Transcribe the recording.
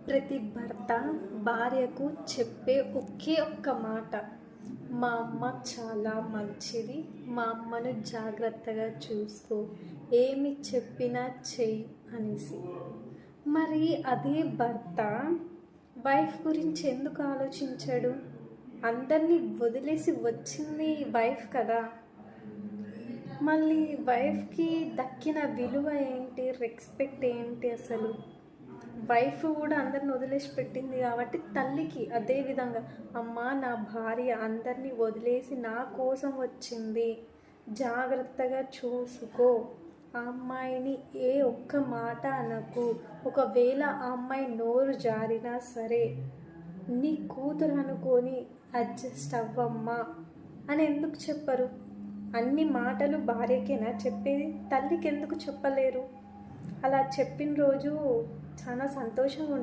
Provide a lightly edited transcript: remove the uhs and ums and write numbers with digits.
ప్రతి భర్త భార్యకు చెప్పే ఒకే ఒక్క మాట, మా అమ్మ చాలా మంచిది, మా అమ్మను జాగ్రత్తగా చూసుకో, ఏమి చెప్పినా చెయ్యి అనేసి. మరి అదే భర్త వైఫ్ గురించి ఎందుకు ఆలోచించడు? అందరినీ వదిలేసి వచ్చింది వైఫ్ కదా. మళ్ళీ వైఫ్కి దక్కిన విలువ ఏంటి, రెస్పెక్ట్ ఏంటి అసలు? వైఫ్ కూడా అందరిని వదిలేసి పెట్టింది కాబట్టి తల్లికి అదే విధంగా, అమ్మ నా భార్య అందరినీ వదిలేసి నా కోసం వచ్చింది, జాగ్రత్తగా చూసుకో, ఆ అమ్మాయిని ఏ ఒక్క మాట అనకు, ఒకవేళ ఆ అమ్మాయి నోరు జారినా సరే నీ కూతురు అనుకొని అడ్జస్ట్ అవ్వమ్మా అని ఎందుకు చెప్పరు? అన్ని మాటలు భార్యకేనా చెప్పేది, తల్లికి ఎందుకు చెప్పలేరు? అలా చెప్పిన రోజు చాలా సంతోషంగా